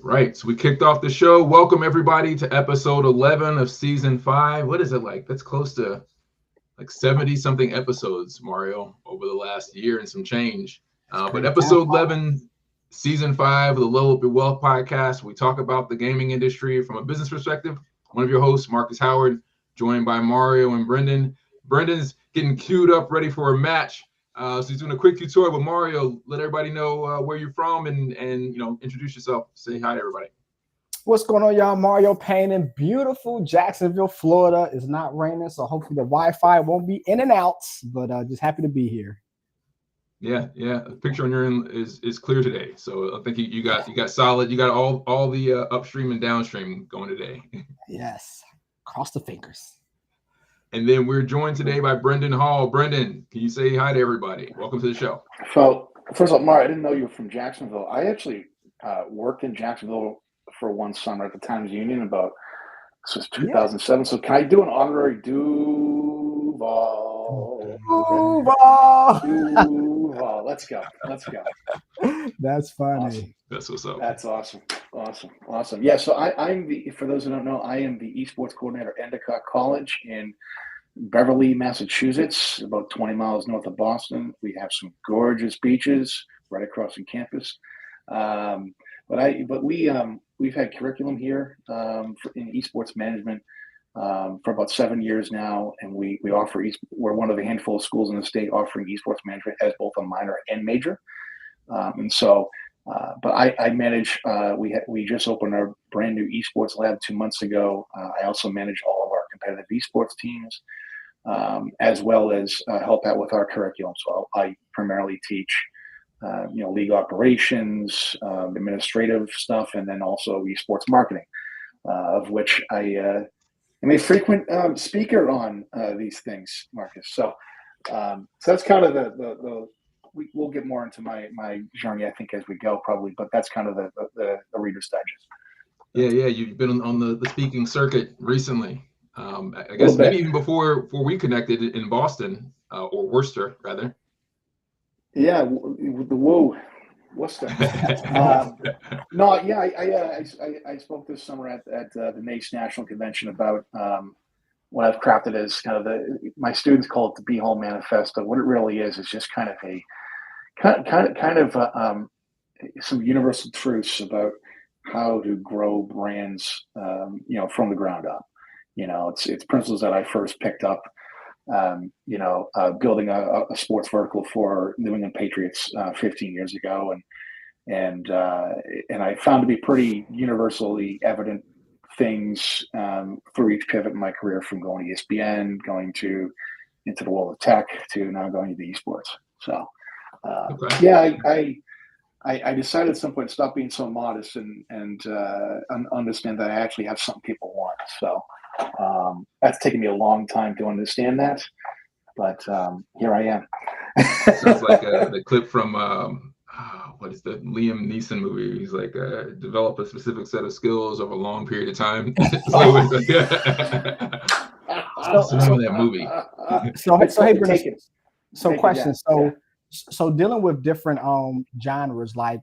Right. So we kicked off the show. Welcome everybody to episode 11 of season 5. What is it like? That's close to like 70 something episodes, Mario, over the last year and some change. But Crazy episode time. 11, season 5 of the Level Up Your Wealth podcast. We talk about the gaming industry from a business perspective. One of your hosts, Marcus Howard, joined by Mario and Brendan. Brendan's getting queued up, ready for a match. So he's doing a quick tutorial with Mario. Let everybody know where you're from and introduce yourself. Say hi to everybody. What's going on, y'all? Mario Payne in beautiful Jacksonville, Florida. It's not raining, so hopefully the Wi-Fi won't be in and out. But just happy to be here. Yeah. The picture on your end is clear today. So I think you got solid. You got all the upstream and downstream going today. Yes, cross the fingers. And then we're joined today by Brendan Hall. Brendan, can you say hi to everybody? Welcome to the show. So, first of all, Mario, I didn't know you were from Jacksonville. I actually worked in Jacksonville for one summer at the Times Union this was 2007. Yeah. So can I do an honorary Duval? Duval. Let's go. That's funny. Awesome. That's what's up. That's awesome. Yeah, so I'm for those who don't know, I am the esports coordinator at Endicott College in Beverly, Massachusetts, about 20 miles north of Boston. We have some gorgeous beaches right across from campus. We've had curriculum here in esports management for about 7 years now, and we offer we're one of the handful of schools in the state offering esports management as both a minor and major. But I manage. We just opened our brand new esports lab 2 months ago. I also manage all of our competitive esports teams, as well as help out with our curriculum. So I primarily teach, league operations, administrative stuff, and then also esports marketing, of which I am a frequent speaker on these things, Marcus. So that's kind of the we'll get more into my journey, I think, as we go, probably. But that's kind of the Reader's Digest. Yeah. You've been on the speaking circuit recently. I guess maybe even before we connected in Boston or Worcester, rather. Yeah, the Worcester. No, yeah, I spoke this summer at the NACE National Convention about what I've crafted as kind of my students call it the Be Home Manifesto. What it really is just kind of some universal truths about how to grow brands, from the ground up. It's principles that I first picked up, building a sports vertical for New England Patriots 15 years ago, and I found to be pretty universally evident things through each pivot in my career, from going to ESPN, going into the world of tech, to now going to the esports. So. Yeah, I decided at some point to stop being so modest and understand that I actually have something people want. So that's taken me a long time to understand that, but here I am. Sounds like the clip from what is the Liam Neeson movie? He's like, develop a specific set of skills over a long period of time. So that movie. Hey, Brendan. So question. So dealing with different genres, like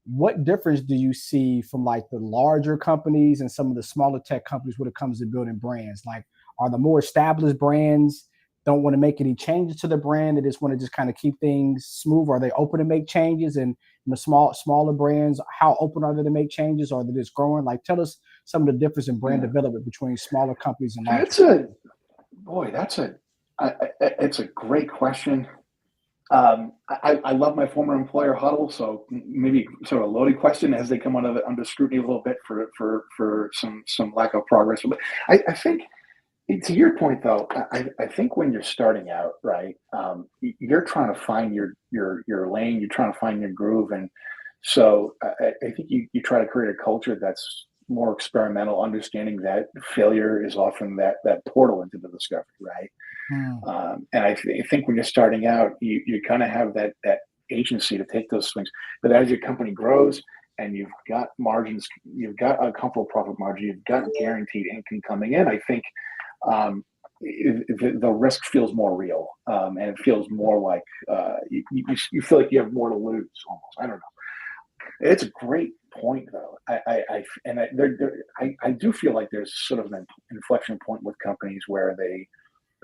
what difference do you see from like the larger companies and some of the smaller tech companies when it comes to building brands? Like, are the more established brands don't want to make any changes to the brand? They just want to just kind of keep things smooth? Are they open to make changes? And the smaller brands, how open are they to make changes? Or are they just growing? Like, tell us some of the difference in brand development between smaller companies and larger. It's a great question. I love my former employer, Huddle, so maybe sort of a loaded question as they come under scrutiny a little bit for some lack of progress. But I think, to your point though, I think when you're starting out, right, you're trying to find your lane, you're trying to find your groove, and so I think you try to create a culture that's more experimental, understanding that failure is often that portal into the discovery, right? And I think when you're starting out, you kind of have that agency to take those swings. But as your company grows and you've got margins, you've got a comfortable profit margin, you've got guaranteed income coming in, I think the risk feels more real, and it feels more like you feel like you have more to lose almost. I don't know. It's a great point, though. I do feel like there's sort of an inflection point with companies where they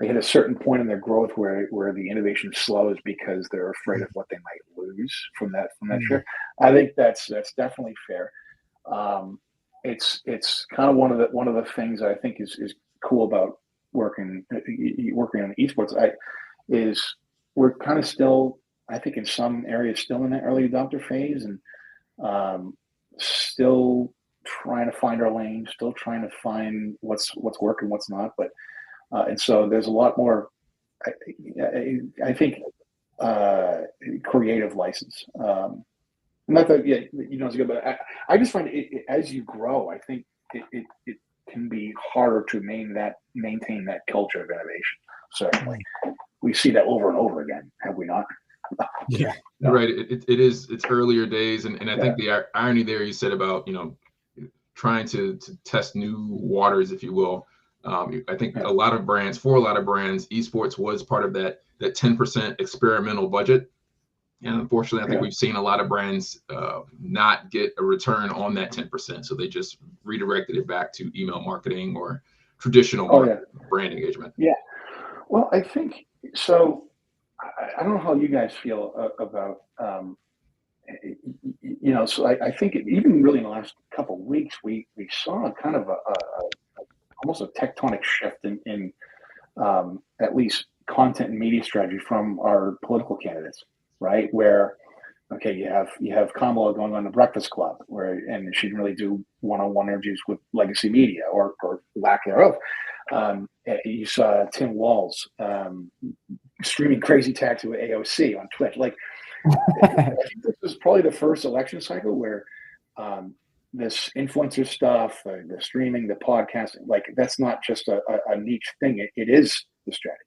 hit a certain point in their growth where the innovation slows because they're afraid of what they might lose from that shift. I think that's definitely fair. It's kind of one of the things I think is cool about working on esports. Is we're kind of still, I think, in some areas still in that early adopter phase, and still trying to find our lane, still trying to find what's working, what's not. But and so there's a lot more, I think, creative license. Not that it's good, but I just find it as you grow, I think it can be harder to maintain that culture of innovation. Certainly, we see that over and over again, have we not? Yeah, right. It's earlier days, and I think the irony there you said about trying to test new waters, if you will. I think for a lot of brands, esports was part of that 10% experimental budget. And unfortunately, I think we've seen a lot of brands not get a return on that 10%. So they just redirected it back to email marketing or traditional brand engagement. Yeah. Well, I think so. I don't know how you guys feel about, so I think even really in the last couple of weeks, we saw kind of almost a tectonic shift in at least content and media strategy from our political candidates, right? Where, okay, you have Kamala going on the Breakfast Club, and she didn't really do one-on-one interviews with legacy media or lack thereof. You saw Tim Walz streaming Crazy Taxi with AOC on Twitch. Like, I think this was probably the first election cycle where this influencer stuff, the streaming, the podcasting, like that's not just a niche thing. It is the strategy.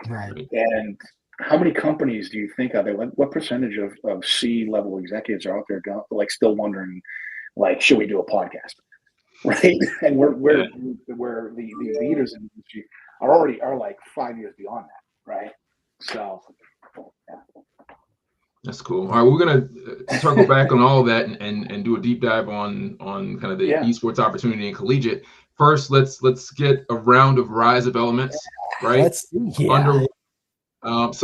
Right. And how many companies do you think are there? What percentage of C-level executives are out there still wondering, like, should we do a podcast? Right. And we're the leaders in the industry are like 5 years beyond that. Right. So that's cool. All right, we're gonna circle back on all of that and do a deep dive on kind of the esports opportunity in collegiate. First, let's get a round of Rise of Elements, right? Some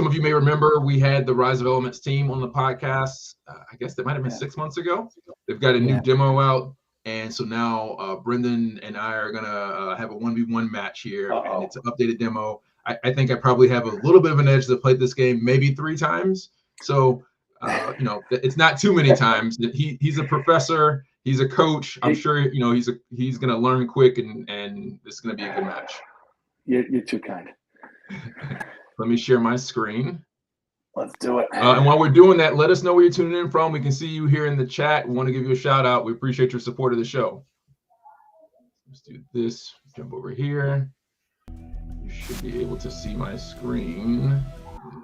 of you may remember we had the Rise of Elements team on the podcast. I guess that might have been 6 months ago. They've got a new demo out, and so now Brendan and I are gonna have a 1v1 match here, and it's an updated demo. I think I probably have a little bit of an edge to play this game maybe 3 times. So, it's not too many times. He's a professor. He's a coach. I'm sure, he's going to learn quick, and this is going to be a good match. You're too kind. Let me share my screen. Let's do it. And while we're doing that, let us know where you're tuning in from. We can see you here in the chat. We want to give you a shout out. We appreciate your support of the show. Let's do this. Jump over here. You should be able to see my screen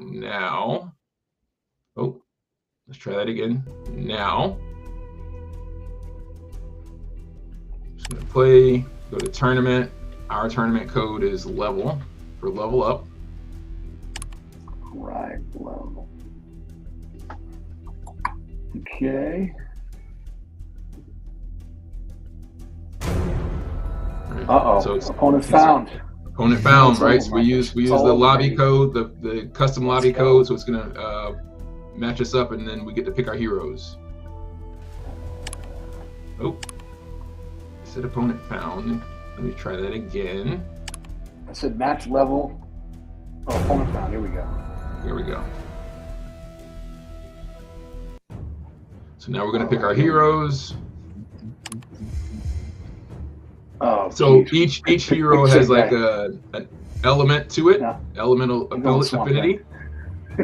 now. Oh, let's try that again. Now, just gonna play, go to tournament. Our tournament code is level for level up. Right, level. Okay. Right. So opponent found. Opponent found, right? So we use the lobby code, the custom lobby code, so it's gonna match us up, and then we get to pick our heroes. Oh, I said opponent found. Let me try that again. I said match level. Oh, opponent found. Here we go. Here we go. So now we're gonna pick our heroes. Oh, so geez. each hero has like an element to it, elemental affinity.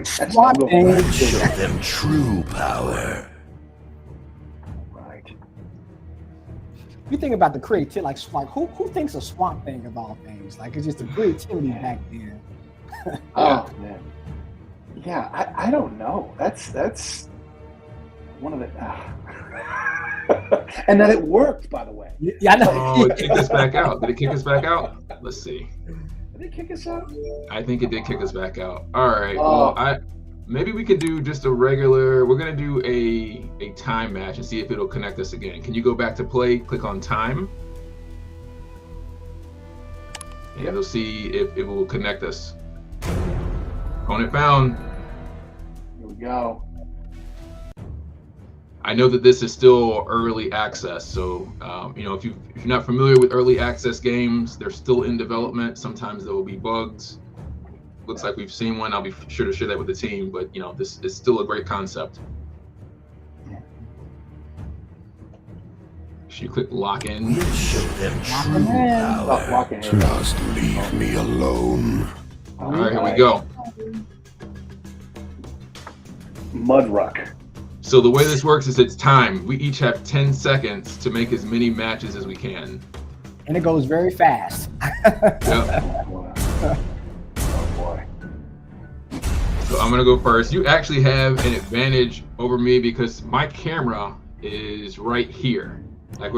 Show them true power. Right. You think about the creativity, like who thinks of Swamp Thing of all things? Like, it's just the creativity back then. Oh man. Yeah, I don't know. That's one of the. And then it worked, by the way. Yeah, I know. Oh, it kicked us back out. Did it kick us back out? Let's see. Did it kick us out? I think it did kick us back out. All right. Well, maybe we could do just a regular. We're gonna do a time match and see if it'll connect us again. Can you go back to play? Click on time, and we'll see if it will connect us. Opponent found. Here we go. I know that this is still early access, so if you're not familiar with early access games, they're still in development. Sometimes there will be bugs. Looks like we've seen one. I'll be sure to share that with the team, but this is still a great concept. Should you click lock in? Show them true power. Just leave me alone. All right, here we go. Mudruck. So the way this works is it's time. We each have 10 seconds to make as many matches as we can. And it goes very fast. Yep. Oh boy. So I'm gonna go first. You actually have an advantage over me because my camera is right here, like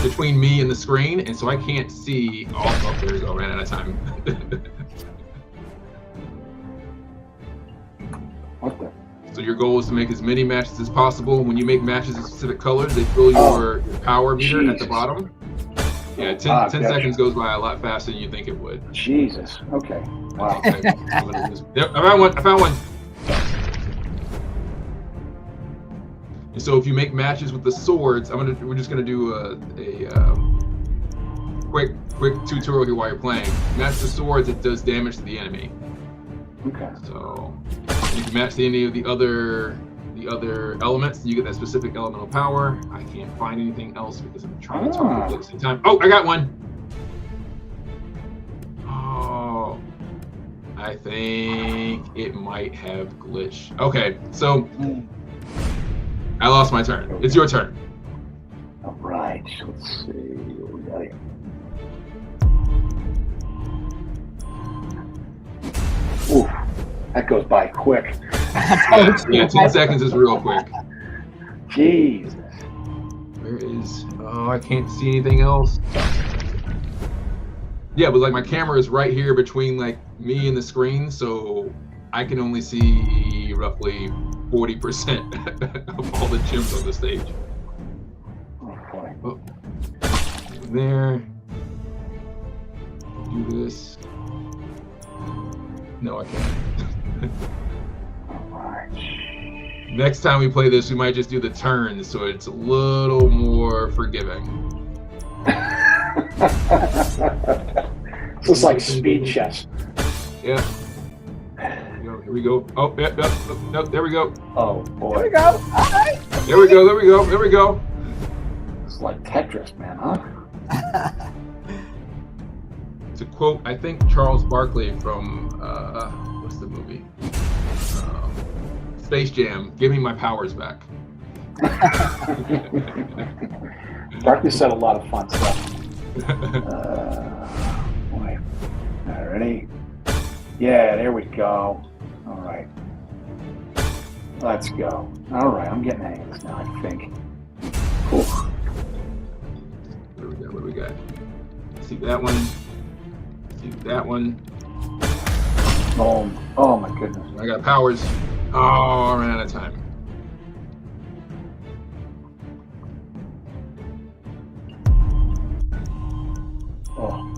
between me and the screen, and so I can't see. Oh, there we go. Ran out of time. What the? So your goal is to make as many matches as possible. When you make matches in specific colors, they fill your power meter at the bottom. Yeah, 10 seconds goes by a lot faster than you think it would. Jesus. Okay. Wow. Okay. Yep, I found one. And so if you make matches with the swords, we're just gonna do a quick tutorial here while you're playing. Match the swords, it does damage to the enemy. Okay. So you can match any of the other elements, you get that specific elemental power. I can't find anything else because I'm trying to talk at the same time. Oh, I got one. Oh, I think it might have glitched. Okay, so I lost my turn. It's your turn. All right. Let's see what we got here. Ooh, that goes by quick. Yeah, 10 seconds is real quick. Jesus. Where is? Oh, I can't see anything else. Yeah, but like my camera is right here between like me and the screen, so I can only see roughly 40% of all the gyms on the stage. Oh boy. Oh. There. Do this. No, I can't. Next time we play this, we might just do the turns, so it's a little more forgiving. It's like speed chess. Yeah. Here we go. Oh, yep. There we go. Oh boy. There we go. All right. There we go. It's like Tetris, man, huh? To quote, I think Charles Barkley from what's the movie? Space Jam. Give me my powers back. Barkley said a lot of fun stuff. Boy. All right, ready? Yeah, there we go. All right. Let's go. All right, I'm getting the hang of this now, I think. Cool. What do we got? See that one. See that one. Oh my goodness. I got powers. Oh, I ran out of time. Oh.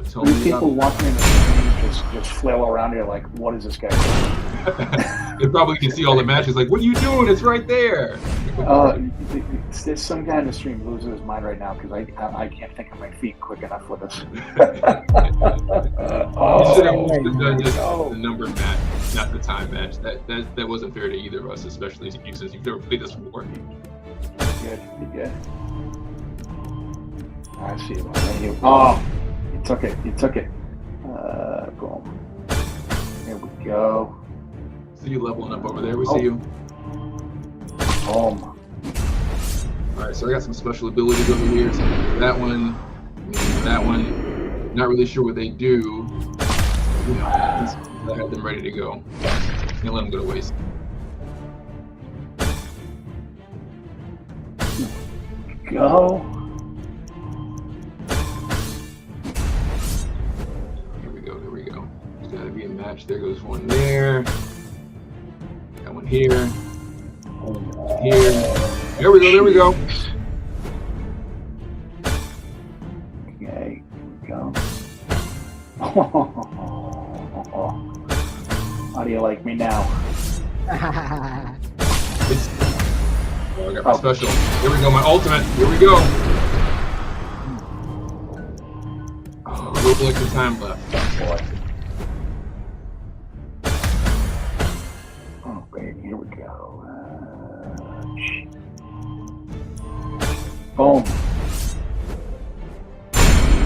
So These people walking in the street just flail around here like, what is this guy doing? They probably can see all the matches. Like, what are you doing? It's right there. There's some guy in the stream losing his mind right now because I can't think of my feet quick enough for this. The numbered match, not the time match. That wasn't fair to either of us, especially since you've never played this before. Good. I see it. Oh, you took it. Boom. There we go. See you leveling up over there. We see you. Boom. All right, so I got some special abilities over here. So that one. Not really sure what they do. I have them ready to go. Can't let them go to waste. Go. Here we go. There's got to be a match match. There goes one there. That one here. Here. There we go. There we go. Okay. Here we go. How do you like me now? I got my special. Here we go. My ultimate. Here we go. A little bit of time left. Boy. Oh, baby, here we go. Boom.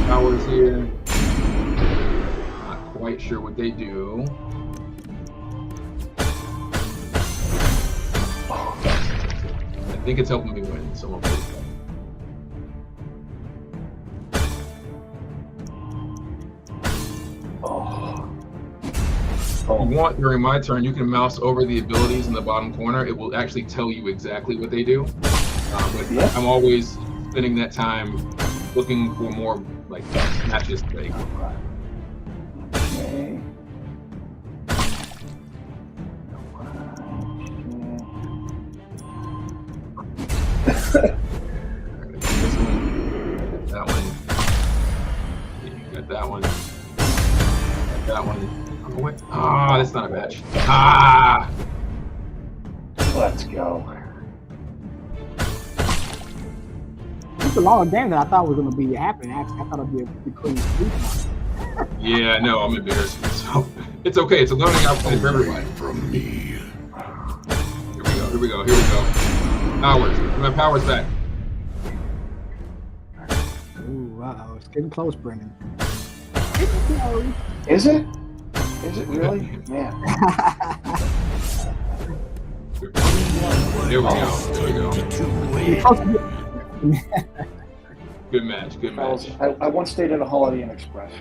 Powers here. Not quite sure what they do. I think it's helping me win, so we'll put it back. If you want, during my turn, you can mouse over the abilities in the bottom corner. It will actually tell you exactly what they do. But I'm always spending that time looking for more like matches to make. Okay. This one, that one. You got that one. Got that one. Oh, wait. Ah, that's not a match. Ah! Let's go. It's a long game that I thought was going to be happening. Actually, I thought it'd be a pretty clean sweep. Yeah, no, I'm embarrassed. So it's okay. It's a learning opportunity for everybody. From me. Here we go. Here we go. Here we go. Powers. My powers back. Ooh, it's getting close, Brendan. Getting close. Is it? Is it really? Man. There we go. There we go. Good match. Good match. I once stayed at a Holiday Inn Express.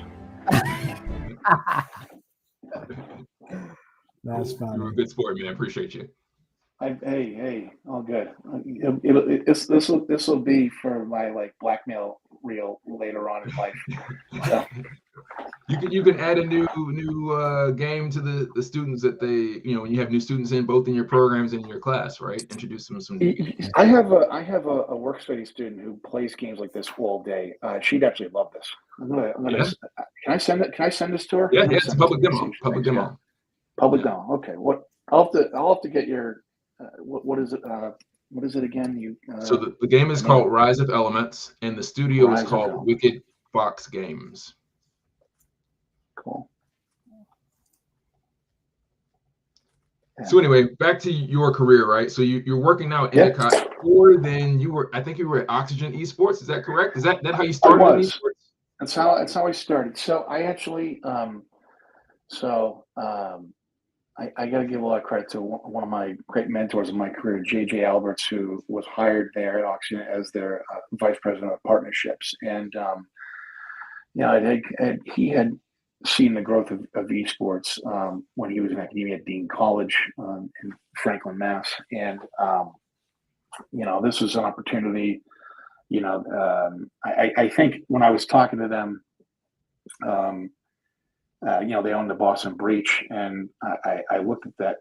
That's fine. You're a good sport, man. I appreciate you. Hey, all good. This will be for my like blackmail reel later on in life. So. You can add a new game to the students that they when you have new students in both in your programs and in your class, right? Introduce them to some new games. I have a work study student who plays games like this all day. She'd actually love this. I'm gonna Can I send it? Can I send this to her? Yeah, it's a public demo. Public demo. Public demo. Okay. What I'll have to get your what is it? What is it again? So the game is called Rise of Elements, and the studio is called Elements. Wicked Fox Games. Cool. Yeah. So anyway, back to your career, right? So you're working now at Endicott, or then I think you were at Oxygen Esports. Is that correct? Is that how you started in esports? That's how I started. So I actually I got to give a lot of credit to one of my great mentors in my career, J.J. Alberts, who was hired there at Oxygen as their vice president of partnerships. And, he had seen the growth of esports when he was in academia at Dean College in Franklin, Mass. And, this was an opportunity, I think when I was talking to them, they owned the Boston Breach, and I looked at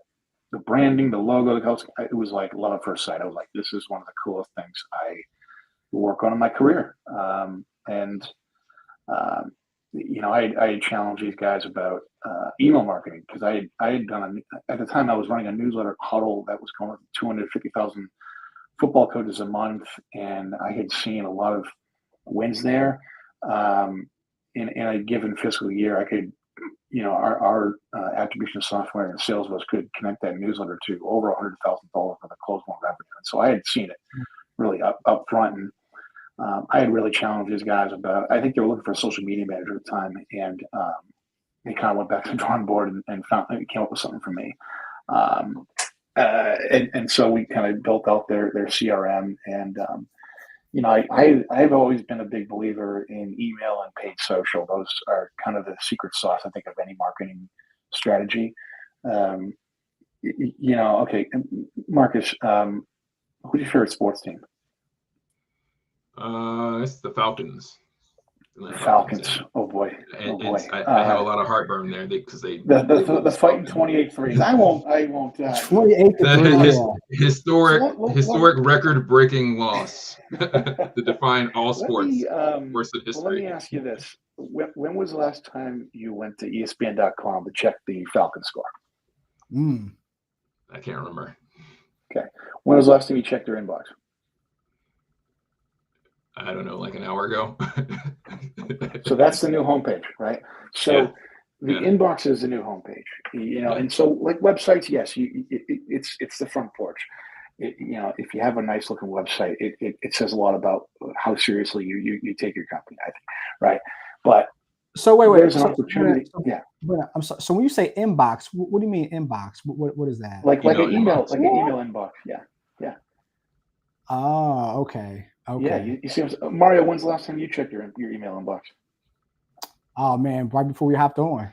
the branding, the logo, it was like love at first sight. I was like, this is one of the coolest things I work on in my career. I had challenged these guys about email marketing because I had done at the time I was running a newsletter, Huddle, that was going with 250,000 football coaches a month, and I had seen a lot of wins there. In a given fiscal year, I could. Our attribution software and sales was could connect that newsletter to over $100,000 for the closed one revenue. And so I had seen it really up front. And I had really challenged these guys about, I think they were looking for a social media manager at the time. And they kind of went back to the drawing board and came up with something for me. And so we kind of built out their CRM. And, I've always been a big believer in email and paid social. Those are kind of the secret sauce, I think, of any marketing strategy. Okay, Marcus, who's your favorite sports team? It's the Falcons. The Falcons. Oh boy. Oh boy. I have a lot of heartburn there because the fight in 28-3s. I won't. 28-3. Historic record-breaking loss to define all sports. Worst in history. Let me ask you this: when was the last time you went to ESPN.com to check the Falcons score? I can't remember. Okay. When was the last time you checked their inbox? I don't know, like an hour ago. So that's the new homepage, right? So the inbox is the new homepage, and so like websites, yes, it's the front porch. If you have a nice looking website, it says a lot about how seriously you take your company, I think, right? But so wait, there's an opportunity. I'm sorry. So when you say inbox, what do you mean inbox? What is that? Like an email inbox. Yeah. Oh, okay. Yeah, you see, Mario. When's the last time you checked your email inbox? Oh man, right before we hopped on.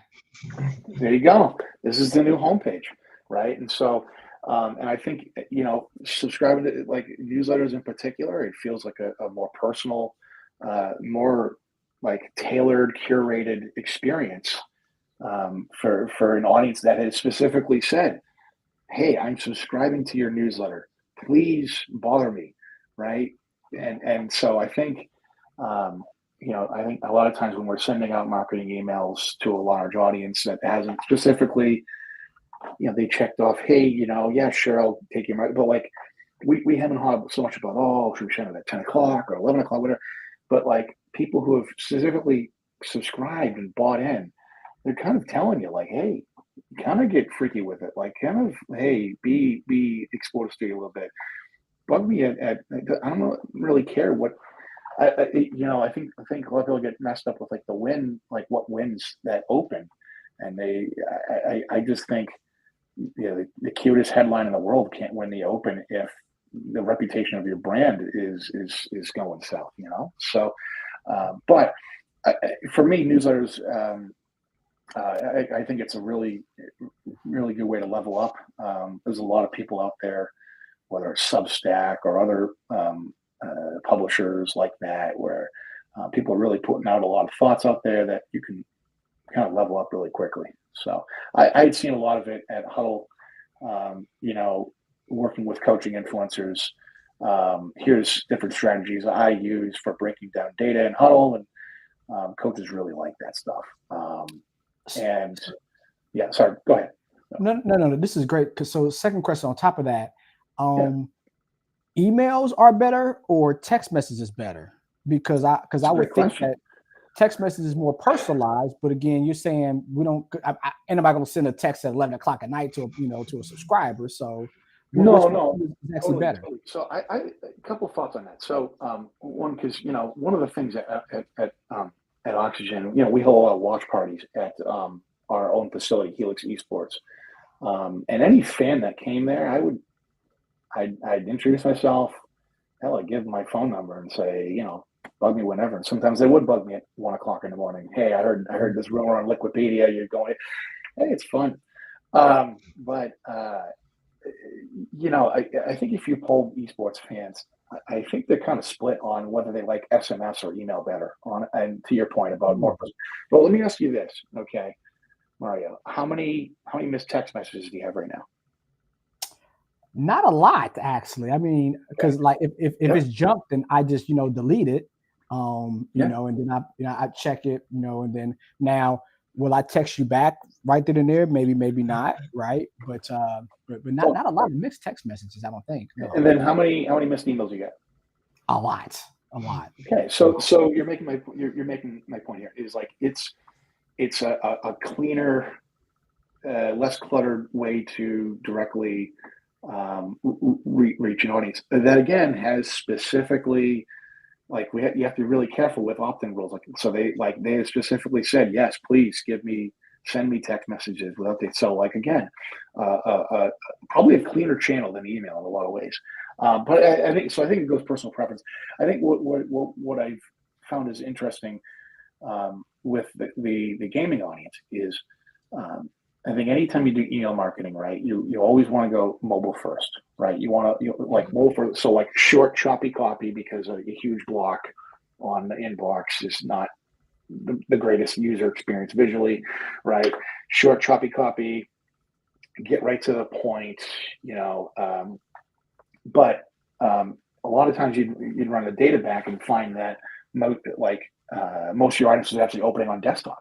There you go. This is the new homepage, right? And so, and I think subscribing to like newsletters in particular, it feels like a more personal, more like tailored, curated experience for an audience that has specifically said, "Hey, I'm subscribing to your newsletter. Please bother me," right? And so I think, I think a lot of times when we're sending out marketing emails to a large audience that hasn't specifically, they checked off, hey, yeah, sure, I'll take your market. But like, we haven't heard so much about, should we send it at 10 o'clock or 11 o'clock, whatever. But like people who have specifically subscribed and bought in, they're kind of telling you like, hey, kind of get freaky with it. Like kind of, hey, be exposed to you a little bit. Bug me at I don't really care what I think a lot of people get messed up with like the win, like what wins that open, and I just think the cutest headline in the world can't win the open if the reputation of your brand is going south, So, but for me, newsletters, I think it's a really really good way to level up. There's a lot of people out there, whether it's Substack or other publishers like that, where people are really putting out a lot of thoughts out there that you can kind of level up really quickly. So I'd seen a lot of it at Huddle, working with coaching influencers. Here's different strategies I use for breaking down data in Huddle, and coaches really like that stuff. And yeah, sorry, go ahead. No, this is great. So second question on top of that, emails are better or text messages better? Because I would think that text message is more personalized, but again, you're saying we don't. Anybody going to send a text at 11 o'clock at night to a subscriber? So no, it's actually better. Totally. So I a couple of thoughts on that. So one, because one of the things at Oxygen, we hold a lot of watch parties at our own facility, Helix Esports, and any fan that came there, I'd introduce myself. Hell, I'd give my phone number and say, bug me whenever. And sometimes they would bug me at 1 o'clock in the morning. Hey, I heard this rumor on Liquipedia. You're going, hey, it's fun. But I think if you poll esports fans, I think they're kind of split on whether they like SMS or email better. And to your point about more. But let me ask you this, okay, Mario, how many missed text messages do you have right now? Not a lot, actually. I mean, because like if it's junk, then I just delete it, and then I check it, and then now will I text you back right then and there? Maybe not, right? But not a lot of mixed text messages, I don't think. No. And then how many missed emails you get? A lot. Okay, so you're making my point here is like it's a cleaner, less cluttered way to directly reach an audience that again has specifically like you have to be really careful with opt-in rules. Like so they have specifically said yes, please send me text messages without the so like again probably a cleaner channel than email in a lot of ways. But I think it goes personal preference. I think what I've found is interesting with the gaming audience is I think anytime you do email marketing, right, you always want to go mobile first, right? You want to like mobile first, so like short, choppy copy because a huge block on the inbox is not the greatest user experience visually, right? Short, choppy copy, get right to the point, but a lot of times you'd run the data back and find that most of your audience is actually opening on desktop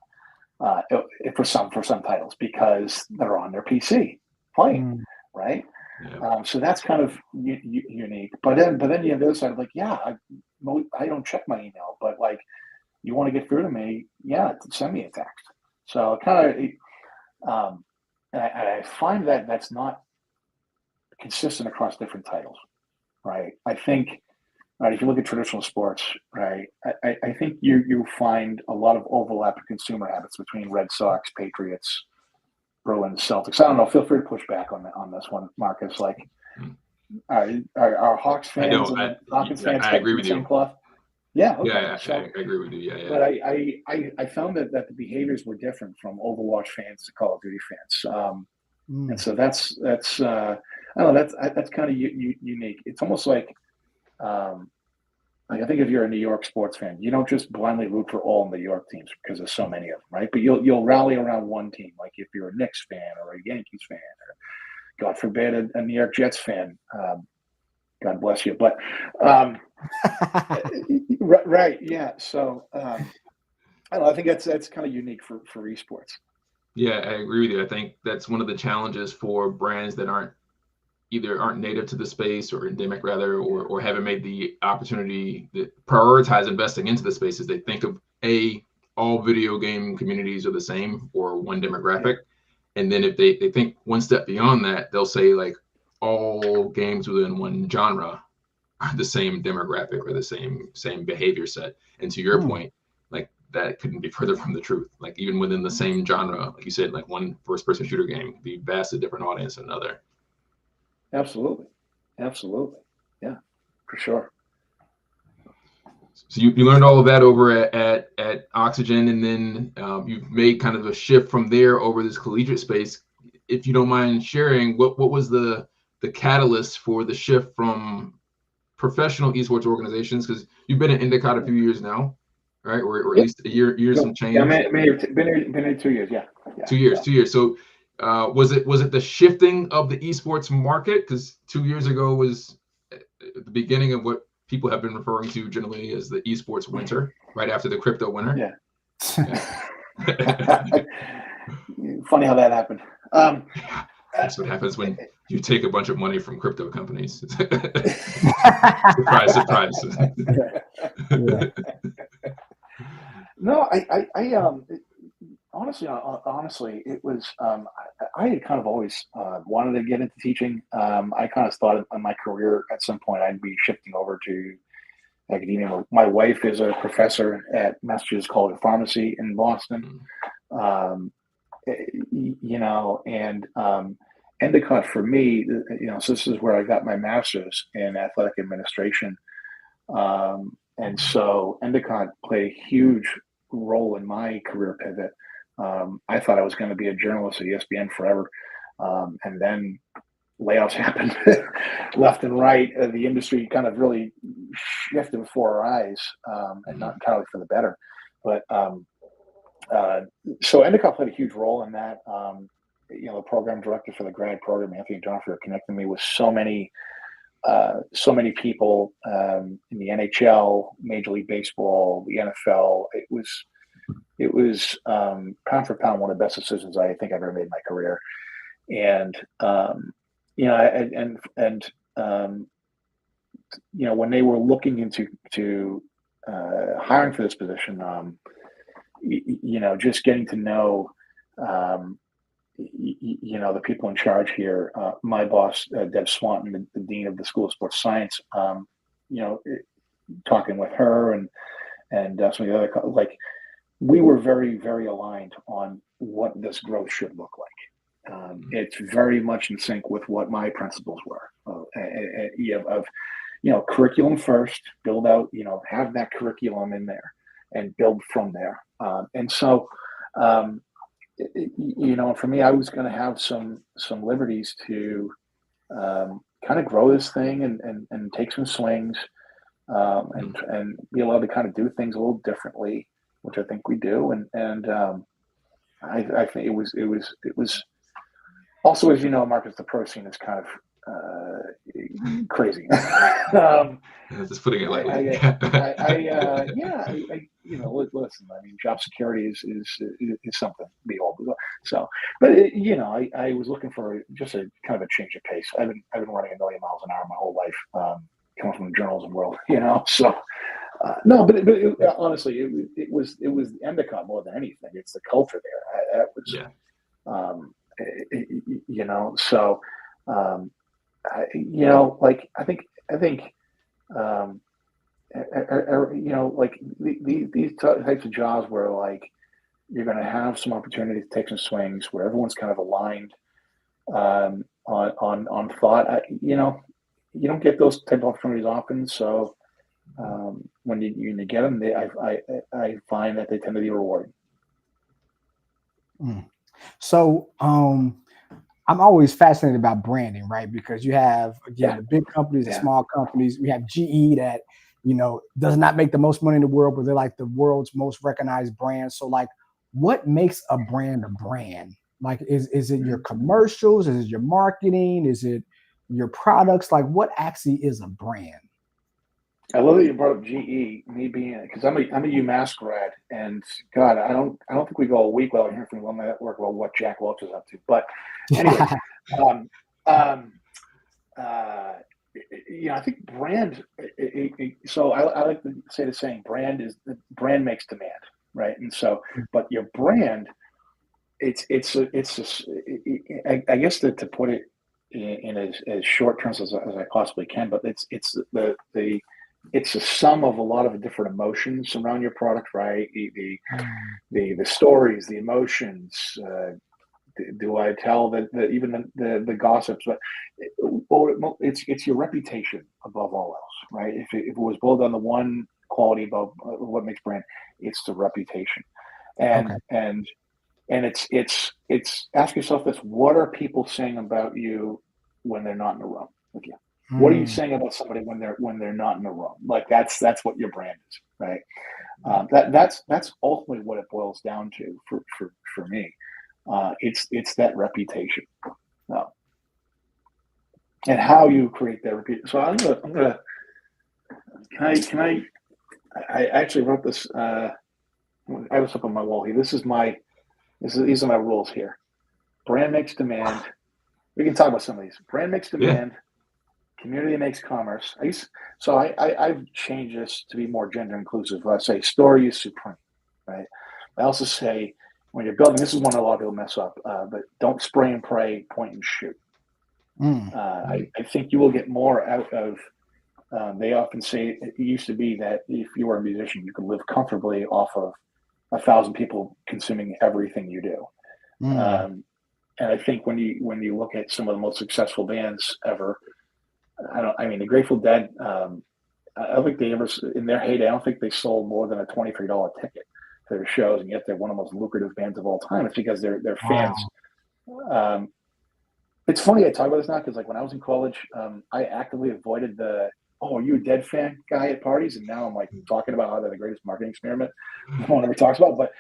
for some titles because they're on their PC playing, right? Yeah. So that's kind of unique. But then you have the other side of like, yeah, I don't check my email, but like, you want to get through to me, yeah, send me a text. So kind of, and I find that that's not consistent across different titles, right? I think, right, if you look at traditional sports, right, I think you find a lot of overlap in consumer habits between Red Sox, Patriots, Bruins, Celtics. I don't know. Feel free to push back on this one, Marcus. Like, are Hawks fans and Hawkins fans I cut agree from with the you. same cloth? Yeah. Okay. Yeah, So, I agree with you. Yeah. but I found that the behaviors were different from Overwatch fans to Call of Duty fans. And so that's I don't know, that's kind of unique. It's almost like I think if you're a New York sports fan, you don't just blindly root for all New York teams because there's so many of them, right? But you'll rally around one team. Like if you're a Knicks fan or a Yankees fan, or God forbid a New York Jets fan. God bless you. But right, yeah. So I don't know. I think that's kind of unique for esports. Yeah, I agree with you. I think that's one of the challenges for brands that aren't native to the space or endemic rather, or haven't made the opportunity that prioritize investing into the space, is they think of all video game communities are the same or one demographic. And then if they think one step beyond that, they'll say like all games within one genre are the same demographic or the same behavior set. And to your point, like that couldn't be further from the truth. Like even within the same genre, like you said, like one first person shooter game could be vastly different audience than another. Absolutely. Yeah, for sure. So you learned all of that over at Oxygen, and then you've made kind of a shift from there over this collegiate space. If you don't mind sharing, what was the catalyst for the shift from professional esports organizations? Because you've been at Endicott a few years now, right? Or at least a year some change. Yeah, been here 2 years. Yeah. 2 years. 2 years. So was it the shifting of the esports market? Because 2 years ago was the beginning of what people have been referring to generally as the esports winter, right after the crypto winter. Yeah. Funny how that happened. That's what happens when you take a bunch of money from crypto companies. Surprise. No, I honestly, it was, I had kind of always wanted to get into teaching. I kind of thought in my career at some point I'd be shifting over to academia. My wife is a professor at Massachusetts College of Pharmacy in Boston. And Endicott for me, so this is where I got my master's in athletic administration. And so Endicott played a huge role in my career pivot. I thought I was going to be a journalist at ESPN forever. And then layoffs happened left and right. The industry kind of really shifted before our eyes, and not entirely for the better. But so Endicott played a huge role in that. The program director for the grad program, Anthony Johnson, connected me with so many people in the NHL, Major League Baseball, the NFL. It was pound for pound one of the best decisions I think I've ever made in my career. And when they were looking into hiring for this position, just getting to know the people in charge here, my boss, Deb Swanton, the dean of the School of Sports Science, talking with her and some of the other, we were very, very aligned on what this growth should look like. It's very much in sync with what my principles were of curriculum first, build out, have that curriculum in there and build from there. And so, for me, I was going to have some liberties to kind of grow this thing and take some swings and be allowed to kind of do things a little differently. which I think we do, and I think it was also, as you know, Marcus, the pro scene is kind of crazy. Just putting it lightly. Listen. I mean, job security is something to behold. So, but I was looking for just a kind of a change of pace. I've been running 1,000,000 miles an hour my whole life, coming from the journalism world. So. No, but honestly, it was the Endicott more than anything. It's the culture there. That was, So, I think, like these types of jobs where like you're going to have some opportunity to take some swings, where everyone's kind of aligned on thought. You don't get those type of opportunities often, so. When you get them, I find that they tend to be rewarding. So I'm always fascinated about branding, right? Because you have the big companies, the small companies. We have GE that does not make the most money in the world, but they're like the world's most recognized brand. So like, what makes a brand a brand? Like, is it your commercials? Is it your marketing? Is it your products? Like, what actually is a brand? I love that you brought up GE. Me being, because I'm a UMass grad, and God, I don't think we go a week without hearing from one network about what Jack Welch is up to. But anyway, I think brand. So I like to say the saying: brand makes demand, right? And so, but your brand, I guess to put it in as short terms as I possibly can, but it's it's a sum of a lot of different emotions around your product, right? The stories, the emotions. Do I tell even the gossips? But it's your reputation above all else, right? If it was boiled down to one quality about what makes brand, it's the reputation, and it's ask yourself this: what are people saying about you when they're not in a room with you? What are you saying about somebody when they're not in the room? Like that's what your brand is, right? That's ultimately what it boils down to for me. It's that reputation, and how you create that reputation. So I'm gonna. Can I actually wrote this. I have this up on my wall here. These are my rules here. Brand makes demand. We can talk about some of these. Brand makes demand. Yeah. Community makes commerce. I've changed this to be more gender inclusive. I say story is supreme, right? I also say when you're building, this is one a lot of people mess up, but don't spray and pray, point and shoot. I think you will get more out of. They often say it used to be that if you were a musician, you could live comfortably off of 1,000 people consuming everything you do. And I think when you look at some of the most successful bands ever. The Grateful Dead, I don't think they ever, in their heyday, I don't think they sold more than a $23 ticket to their shows, and yet they're one of the most lucrative bands of all time. It's because their fans. It's funny I talk about this now because, like, when I was in college, I actively avoided the "Oh, are you a Dead fan?" guy at parties, and now I'm like talking about how they're the greatest marketing experiment no one ever talks about. But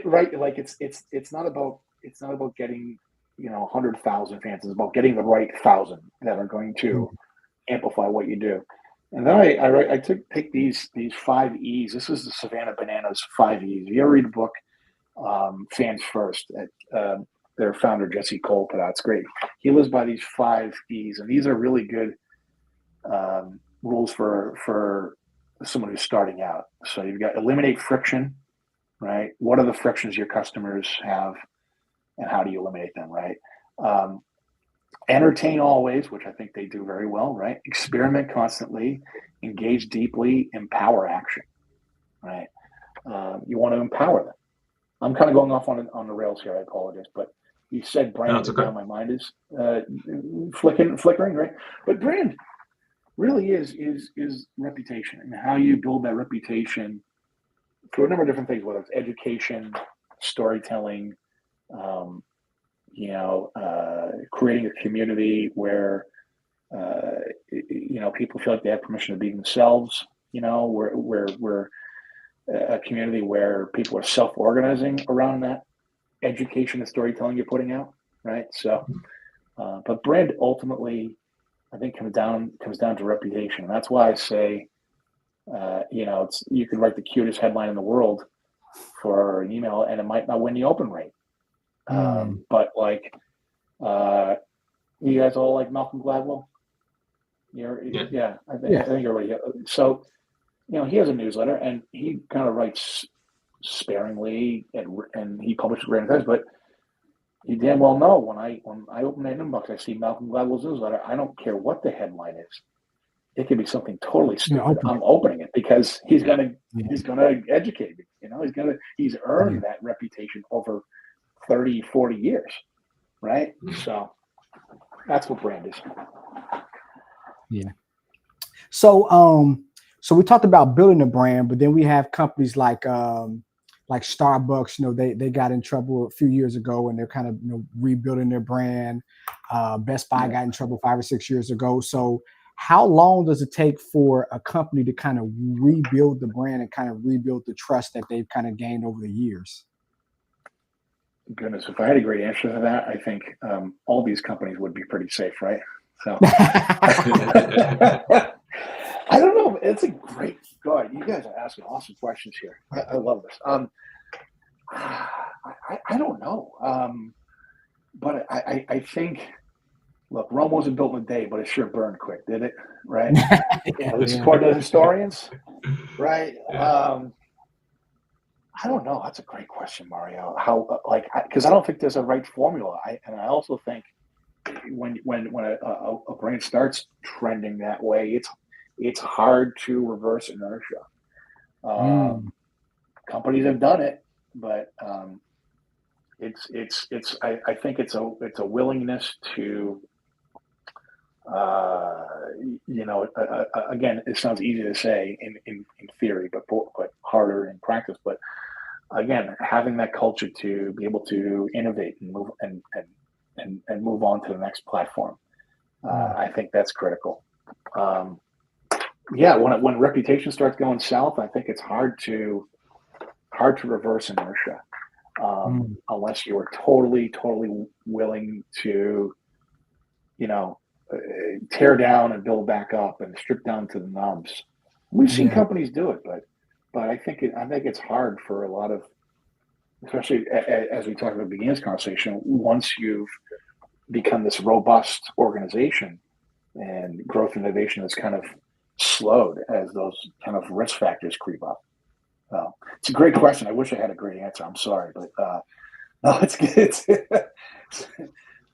right, like it's not about getting 100,000 fans. It's about getting the right 1,000 that are going to amplify what you do. And then I take these 5 E's. This is the Savannah Bananas 5 E's. If you ever read the book, Fans First, their founder Jesse Cole put out. It's great. He lives by these 5 E's, and these are really good rules for someone who's starting out. So you've got eliminate friction, right? What are the frictions your customers have? And how do you eliminate them, right? Entertain always, which I think they do very well, right? Experiment constantly, engage deeply, empower action, right? You want to empower them. I'm kind of going off on the rails here. I apologize, but you said brand, and now my mind is flickering, right? But brand really is reputation, and how you build that reputation through a number of different things, whether it's education, storytelling. Creating a community where people feel like they have permission to be themselves. Where a community where people are self-organizing around that education and storytelling you're putting out, right? So, but brand ultimately, I think comes down to reputation. And that's why I say, you could write the cutest headline in the world for an email, and it might not win the open rate. But like, you guys all like Malcolm Gladwell? Yeah. I think everybody. So, he has a newsletter, and he kind of writes sparingly, and he publishes random things. But you damn well know when I open that inbox, I see Malcolm Gladwell's newsletter. I don't care what the headline is. It could be something totally stupid. I'm opening it because he's gonna educate me. He's earned that reputation over 30, 40 years, right? So that's what brand is. Yeah. So we talked about building a brand, but then we have companies like Starbucks. They got in trouble a few years ago, and they're kind of rebuilding their brand. Best Buy got in trouble 5 or 6 years ago. So how long does it take for a company to kind of rebuild the brand and kind of rebuild the trust that they've kind of gained over the years? Goodness, if I had a great answer to that, I think all these companies would be pretty safe, right? So I don't know. It's a great God. You guys are asking awesome questions here. I love this. I don't know. But I think, look, Rome wasn't built in a day, but it sure burned quick, did it? Right? According to the historians, right? I don't know. That's a great question, Mario. How, because I don't think there's a right formula. I also think when a brand starts trending that way, it's hard to reverse inertia. Companies have done it, but I think it's a willingness to, again, it sounds easy to say in theory, but harder in practice. But again, having that culture to be able to innovate and move and move on to the next platform, I think that's critical. When reputation starts going south, I think it's hard to reverse inertia, unless you are totally willing to, tear down and build back up and strip down to the nubs. We've seen companies do it, but I think it's hard for a lot of, especially as we talked about at the beginning of this conversation, once you've become this robust organization and growth innovation is kind of slowed as those kind of risk factors creep up. It's a great question. I wish I had a great answer. I'm sorry, but no, it's good.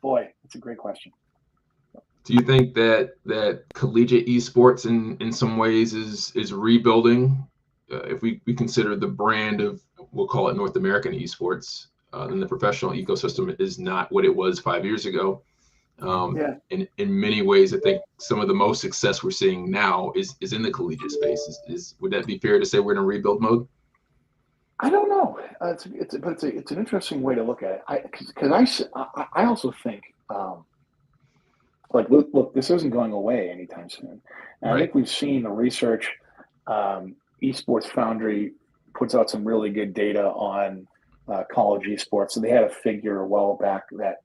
Boy, it's a great question. Do you think that collegiate esports in some ways is rebuilding? If we consider the brand of, we'll call it North American esports, then the professional ecosystem is not what it was 5 years ago. In many ways, I think some of the most success we're seeing now is in the collegiate space. Would that be fair to say we're in a rebuild mode? I don't know. It's an interesting way to look at it. Because I also think, look, this isn't going away anytime soon. And I think we've seen the research. Esports Foundry puts out some really good data on college esports. So they had a figure a while back that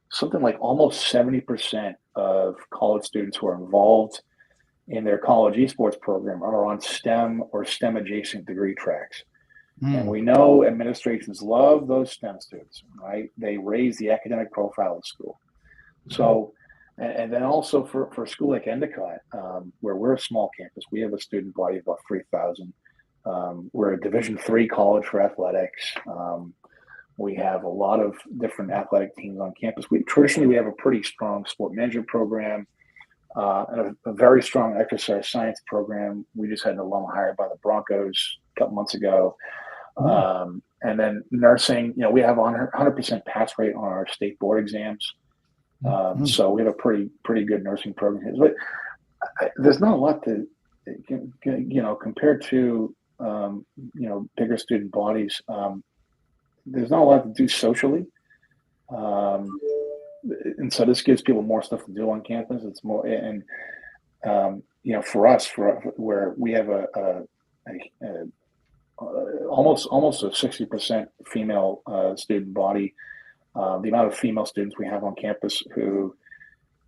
something like almost 70% of college students who are involved in their college esports program are on STEM or STEM adjacent degree tracks. And we know administrations love those STEM students, right? They raise the academic profile of school. So, and then also for a school like Endicott, where we're a small campus, we have a student body of about 3,000. We're a Division III college for athletics. We have a lot of different athletic teams on campus. Traditionally, we have a pretty strong sport management program and a very strong exercise science program. We just had an alum hired by the Broncos a couple months ago. And then nursing, we have 100% pass rate on our state board exams. So we have a pretty good nursing program. But there's not a lot to, compared to, bigger student bodies. There's not a lot to do socially. And so this gives people more stuff to do on campus. It's more, and, for us, where we have a almost a 60% female student body. The amount of female students we have on campus who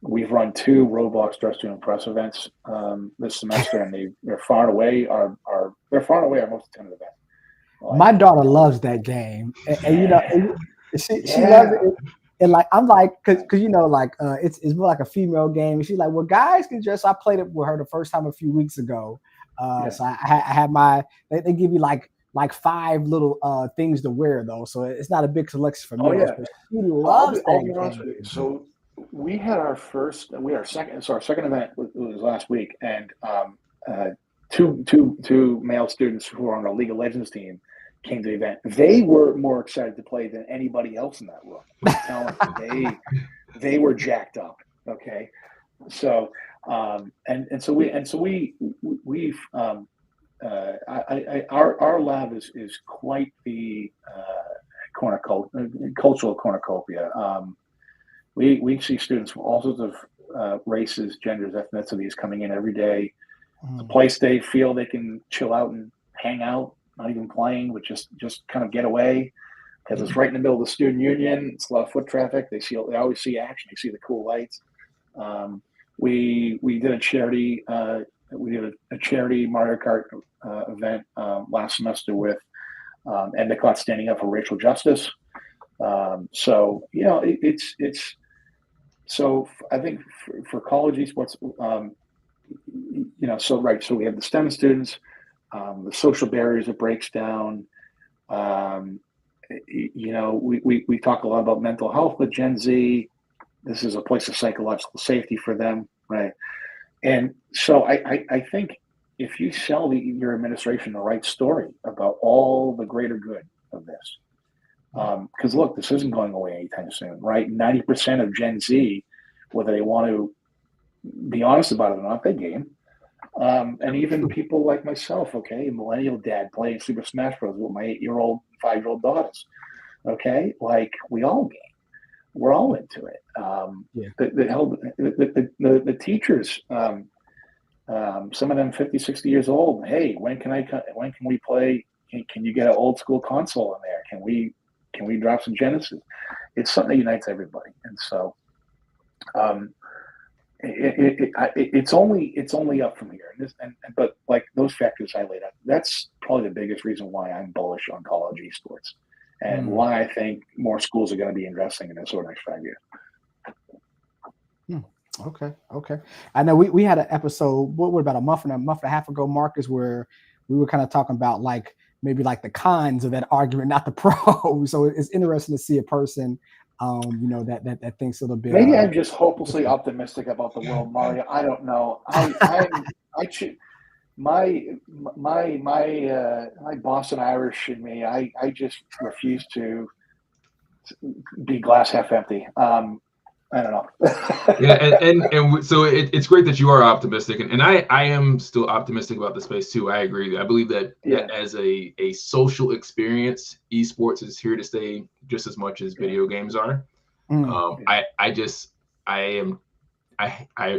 we've run 2 Roblox Dress to Impress events this semester, and they're far and away our most attended event. My daughter loves that game, and you know, she loves it. And like I'm like, cause you know, like it's more like a female game. And she's like, well, guys can dress. I played it with her the first time a few weeks ago. So I had my. They give you like 5 little things to wear though, so it's not a big selection for males. But she loves that game. So we had our second. So our second event was last week, and two male students who are on our League of Legends team came to the event. They were more excited to play than anybody else in that room. I'm telling you, they were jacked up. Okay, so we've our lab is quite the cultural cornucopia. We see students from all sorts of races, genders, ethnicities coming in every day. It's a place they feel they can chill out and hang out, not even playing, but just kind of get away, because it's right in the middle of the student union. It's a lot of foot traffic. They always see action. They see the cool lights. We did a charity Mario Kart event last semester with Endicott standing up for racial justice. So you know it's so I think for college esports, you know, so we have the STEM students, the social barriers it breaks down. You know, we talk a lot about mental health with Gen Z. This is a place of psychological safety for them, right? And so I think if you sell your administration the right story about all the greater good of this, because look, this isn't going away anytime soon, right? 90% of Gen Z, whether they want to be honest about it or not, they game. And even people like myself, okay, millennial dad playing Super Smash Bros. With my 8-year-old, 5-year-old daughters, okay, like we all game. We're all into it. The teachers, some of them 50, 60 years old. Hey, when can we play? Can you get an old school console in there? Can we drop some Genesis? It's something that unites everybody. And so, it's only up from here. But like those factors I laid out, that's probably the biggest reason why I'm bullish on college esports, and why I think more schools are going to be investing in this over the next 5 years. Okay. I know we had an episode, what about a month and a half ago, Marcus, where we were kind of talking about like maybe like the cons of that argument, not the pros. So it's interesting to see a person, you know, that thinks a little bit. Maybe I'm just hopelessly optimistic about the world, Mario. I don't know. My Boston Irish in me, I just refuse to be glass half empty. I don't know. and so it's great that you are optimistic, and I am still optimistic about the space too. I agree. I believe that as a social experience, esports is here to stay just as much as video games are.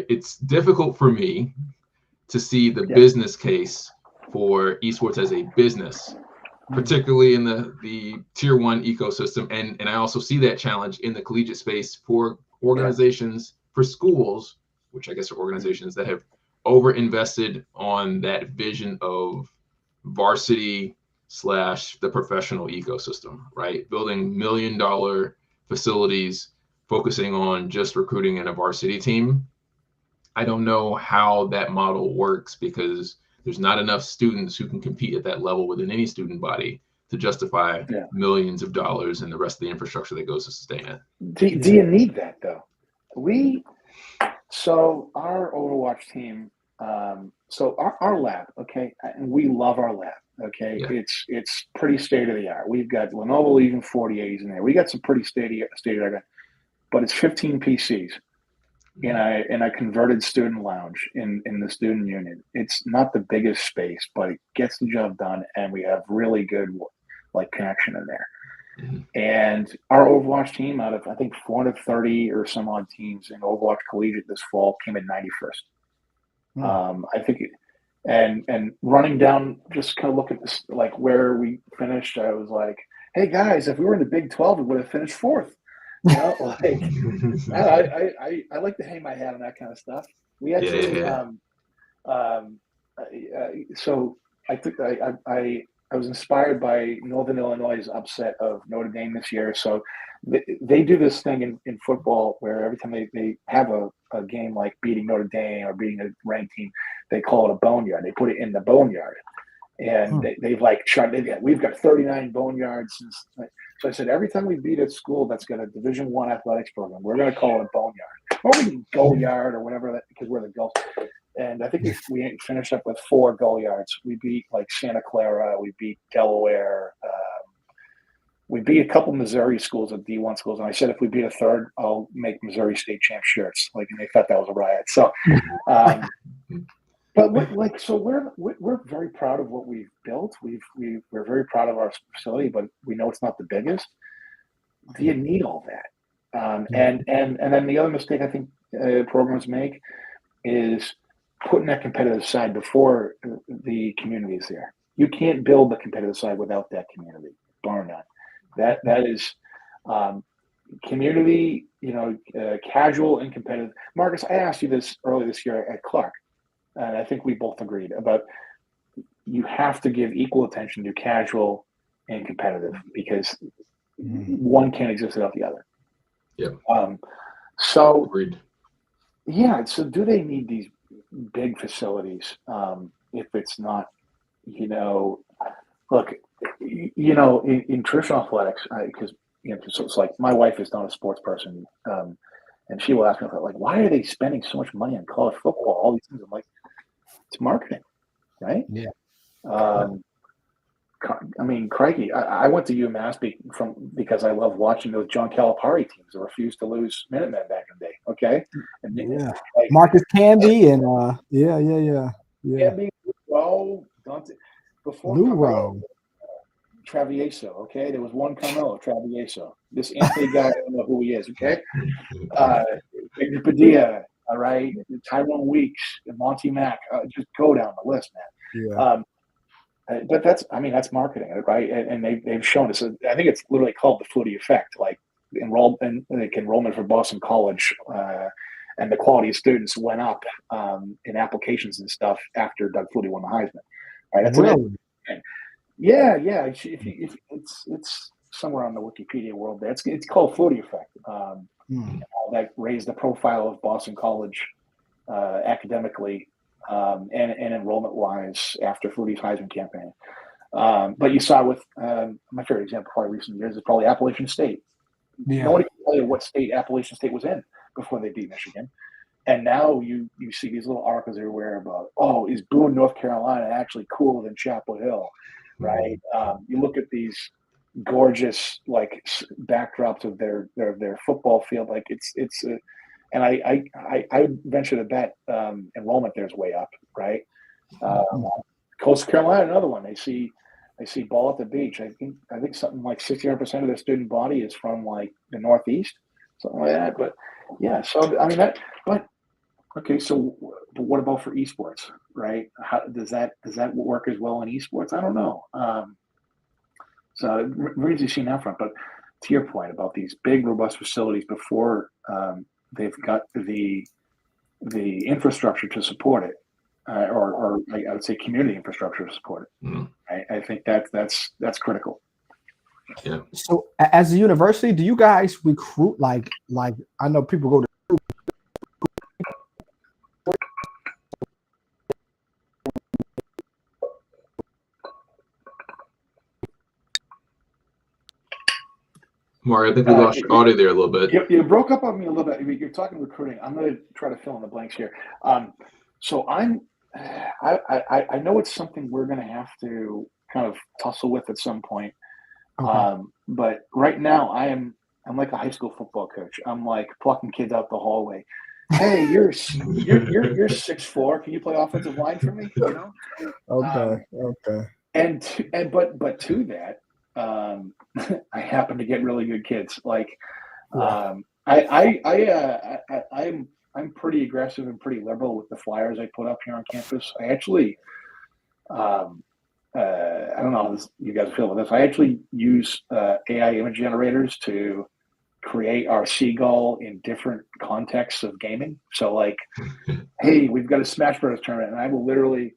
It's difficult for me to see the business case for esports as a business, particularly in the tier 1 ecosystem. And I also see that challenge in the collegiate space for organizations, for schools, which I guess are organizations that have over-invested on that vision of varsity / the professional ecosystem, right? Building $1 million facilities, focusing on just recruiting in a varsity team. I don't know how that model works, because there's not enough students who can compete at that level within any student body to justify millions of dollars and the rest of the infrastructure that goes to sustain it. Do you need that though? So our Overwatch team, so our lab, okay, and we love our lab, okay. It's pretty state of the art. We've got Lenovo Legion 4080s in there. We got some pretty state of the art, but it's 15 PCs in a converted student lounge in the student union. It's not the biggest space, but it gets the job done, and we have really good like connection in there. And our Overwatch team, out of I think 430 or some odd teams in Overwatch Collegiate this fall, came in 91st. I think And running down, just kind of look at this, like where we finished. I was like, hey guys, if we were in the Big 12, we would have finished fourth. You know, like I like to hang my hat on that kind of stuff. We actually, so I was inspired by Northern Illinois' upset of Notre Dame this year. So they do this thing in football where every time they have a game like beating Notre Dame or beating a ranked team, they call it a boneyard. They put it in the boneyard. And they've like we've got 39 boneyards. So I said, every time we beat a school that's got a Division I athletics program, we're going to call it a boneyard. Or we can go yard or whatever, because we're the Gulf. And I think we finished up with 4 goal yards. We beat like Santa Clara. We beat Delaware. We beat a couple Missouri schools, of D1 schools. And I said, if we beat a third, I'll make Missouri State champ shirts. Like, and they thought that was a riot. So, but we're very proud of what we've built. We're very proud of our facility, but we know it's not the biggest. Do you need all that? And then the other mistake I think programs make is putting that competitive side before the community is there. You can't build the competitive side without that community, bar none. That is community, casual and competitive. Marcus, I asked you this earlier this year at Clark, and I think we both agreed about you have to give equal attention to casual and competitive, because one can't exist without the other. Yeah. So agreed. Yeah. So do they need these big facilities? If it's not, look, in traditional athletics, because so it's like my wife is not a sports person, and she will ask me like, why are they spending so much money on college football? All these things. I'm like, it's marketing, right? Yeah. I mean, crikey, I went to UMass because I love watching those John Calipari teams that refused to lose Minutemen back in the day. Okay, and Marcus Camby and Camby, Dante, before Carmelo, Travieso. Okay, there was one Carmelo Travieso. This Anthony guy, I don't know who he is. Okay, Victor Padilla. All right, Tyrone Weeks, Monty Mack. Just go down the list, man. Yeah. But that's marketing, right? And they've shown us. I think it's literally called the Flutie effect. Like enrollment for Boston College, and the quality of students went up in applications and stuff after Doug Flutie won the Heisman. Right? That's really? Yeah. If it's somewhere on the Wikipedia world there. It's called Flutie effect. That raised the profile of Boston College academically. And enrollment-wise after Flutie's Heisman campaign. But you saw with my favorite example probably recent years is probably Appalachian State. Yeah. Nobody can tell you what state Appalachian State was in before they beat Michigan. And now you see these little articles everywhere about, is Boone, North Carolina actually cooler than Chapel Hill, right? You look at these gorgeous like backdrops of their football field, like it's and I venture to bet enrollment there's way up, right? Coastal Carolina, another one. I see ball at the beach. I think something like 60% of their student body is from like the Northeast, something like that. But yeah, so I mean that. But okay, so but what about for esports, right? How does that work as well in esports? I don't know. So it remains to be seen that front. But to your point about these big, robust facilities before. They've got the infrastructure to support it, or I would say community infrastructure to support it. I think that's critical. Yeah. So, as a university, do you guys recruit like I know people go to. Mario, I think we lost your audio there a little bit. You broke up on me a little bit. You're talking recruiting. I'm going to try to fill in the blanks here. So I know it's something we're going to have to kind of tussle with at some point. Okay. But right now I'm like a high school football coach. I'm like plucking kids out the hallway. Hey, you're 6'4". Can you play offensive line for me? Okay. But to that. I happen to get really good kids. Like, I'm I'm pretty aggressive and pretty liberal with the flyers I put up here on campus. I actually, I don't know how you guys feel about this. I actually use AI image generators to create our seagull in different contexts of gaming. So like, hey, we've got a Smash Bros. Tournament, and I will literally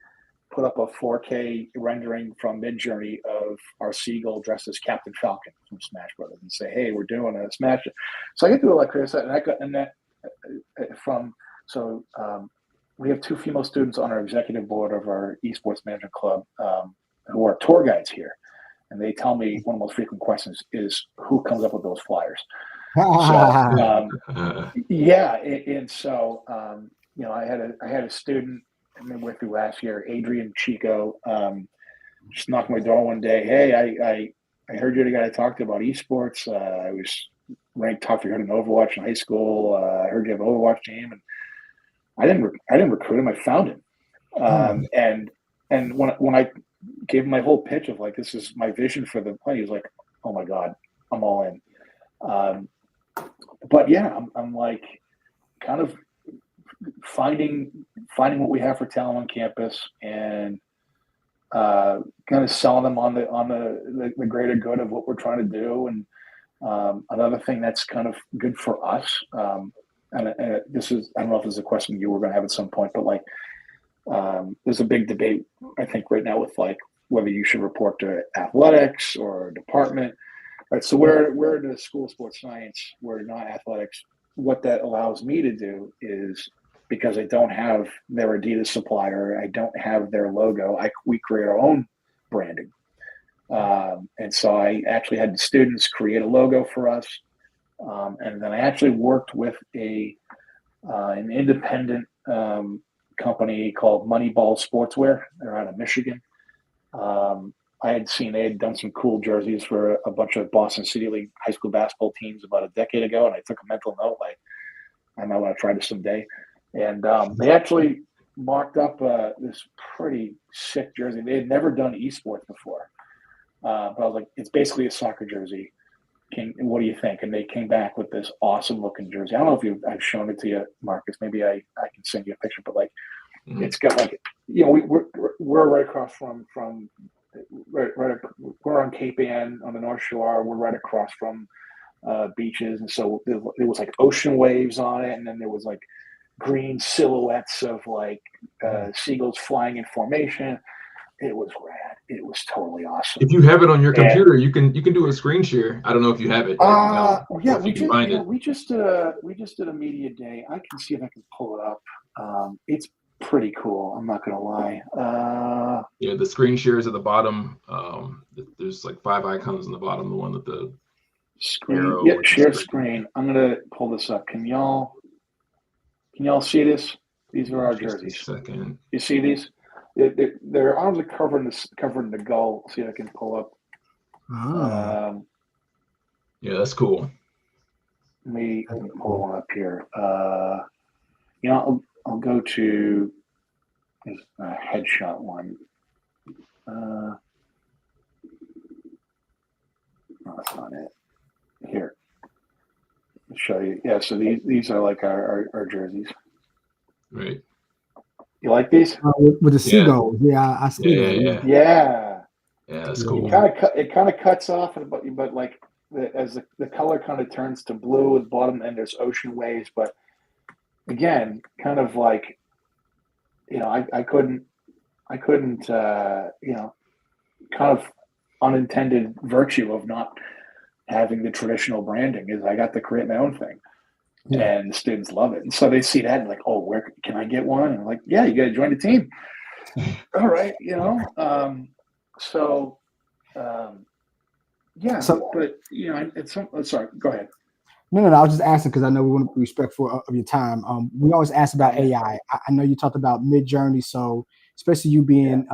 put up a 4K rendering from Midjourney of our seagull dressed as Captain Falcon from Smash Bros. And say, hey, we're doing a Smash. So I get to do a lot of creative, we have 2 female students on our executive board of our Esports Management Club who are tour guides here. And they tell me one of the most frequent questions is who comes up with those flyers. I had a student I went through last year, Adrian Chico, just knocked my door one day. Hey, I heard you're the guy I talked to about esports. I was ranked top 300 in Overwatch in high school. I heard you have an Overwatch team, and I didn't recruit him. I found him, and when I gave him my whole pitch of like, this is my vision for the play, he was like, oh my God, I'm all in. But yeah, I'm like kind of finding what we have for talent on campus and kind of selling them on the greater good of what we're trying to do. And another thing that's kind of good for us, and this is, I don't know if this is a question you were going to have at some point, but like there's a big debate, I think, right now with like whether you should report to athletics or department. Right, so we're in the School of Sports Science. We're not athletics. What that allows me to do is, because I don't have their Adidas supplier, I don't have their logo, we create our own branding. And so I actually had the students create a logo for us. And then I actually worked with an independent company called Moneyball Sportswear. They're out of Michigan. I had seen they had done some cool jerseys for a bunch of Boston City League high school basketball teams about a decade ago, and I took a mental note, like, I might want to try this someday. And they actually marked up this pretty sick jersey. They had never done esports before, but I was like, it's basically a soccer jersey. What do you think? And they came back with this awesome looking jersey. I don't know if I've shown it to you, Marcus. Maybe I can send you a picture, but like, it's got like, we're right across from we're on Cape Ann on the North Shore. We're right across from beaches, and so there was like ocean waves on it, and then there was like green silhouettes of like seagulls flying in formation. It was rad. It was totally awesome. If you have it on your computer, you can do a screen share. I don't know if you have it. Yeah, we just did a media day. I can see if I can pull it up. It's pretty cool. I'm not gonna lie. Yeah, the screen share is at the bottom. There's like 5 icons on the bottom. The one with the screen. Yeah, share screen. I'm gonna pull this up. Can y'all see this? These are our jerseys. Second. You see these? Their arms are covering the goal. See if I can pull up. Yeah, that's cool. Let me pull one up here. I'll go to this headshot one. No, that's not it. Here, I'll show you. Yeah, so these are like our jerseys. Right. You like these? With the seagulls. Yeah, I see that. Yeah, that's cool. It kind of cuts off, but like as the color kind of turns to blue at the bottom, and there's ocean waves, but again, kind of like, I couldn't, kind of unintended virtue of not having the traditional branding is I got to create my own thing, and the students love it. And so they see that and like, oh, where can I get one? And I'm like, yeah, you got to join the team. All right, sorry, go ahead. No, I was just asking because I know we want to be respectful of your time. We always ask about AI. I know you talked about Midjourney, so especially you being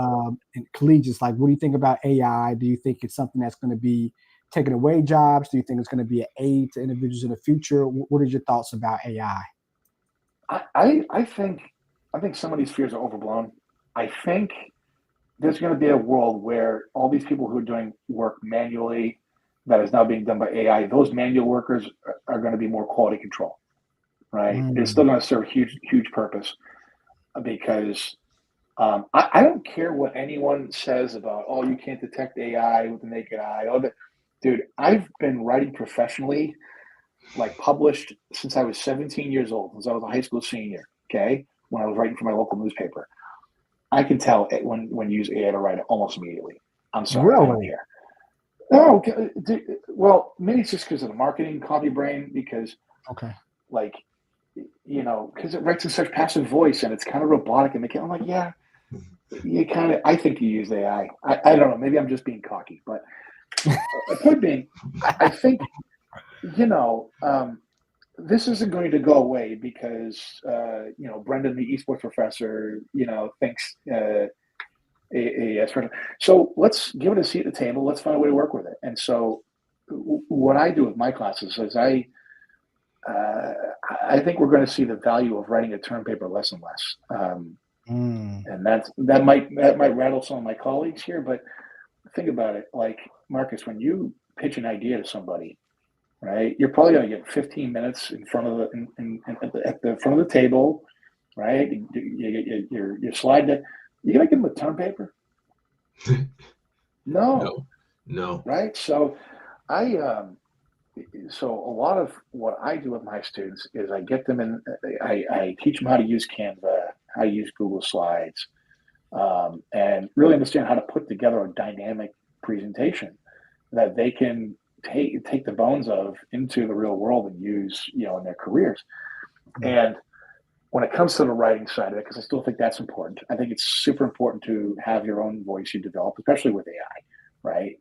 in collegiates, like, what do you think about AI? Do you think it's something that's going to be taking away jobs? Do you think it's going to be an aid to individuals in the future? What are your thoughts about AI? I think some of these fears are overblown. I think there's going to be a world where all these people who are doing work manually that is now being done by AI, those manual workers are going to be more quality control. right? It's still going to serve a huge purpose because I don't care what anyone says about, oh, you can't detect AI with the naked eye. Oh, dude, I've been writing professionally, like published since I was 17 years old, since I was a high school senior, okay, when I was writing for my local newspaper. I can tell when you use AI to write it almost immediately. I'm sorry, I don't care. No, well, maybe it's just because of the marketing copy brain, because like, you know, because it writes in such passive voice and it's kind of robotic and I'm like, yeah, you kind of, I think you use AI. I don't know, maybe I'm just being cocky, but it could be. I think, you know, this isn't going to go away because, you know, Brendan, the esports professor, you know, thinks so let's give it a seat at the table. Let's find a way to work with it. And so what I do with my classes is I think we're going to see the value of writing a term paper less and less. And that might rattle some of my colleagues here, but think about it. Like, Marcus, when you pitch an idea to somebody, right, you're probably going to get 15 minutes in front of at the front of the table, right? You get your slide deck. You gonna give them a term paper? No. Right. So so a lot of what I do with my students is I get them in. I teach them how to use Canva, how to use Google Slides, and really understand how to put together a dynamic presentation that they can take the bones of into the real world and use, you know, in their careers. And when it comes to the writing side of it, because I still think that's important, I think it's super important to have your own voice you develop, especially with AI, right?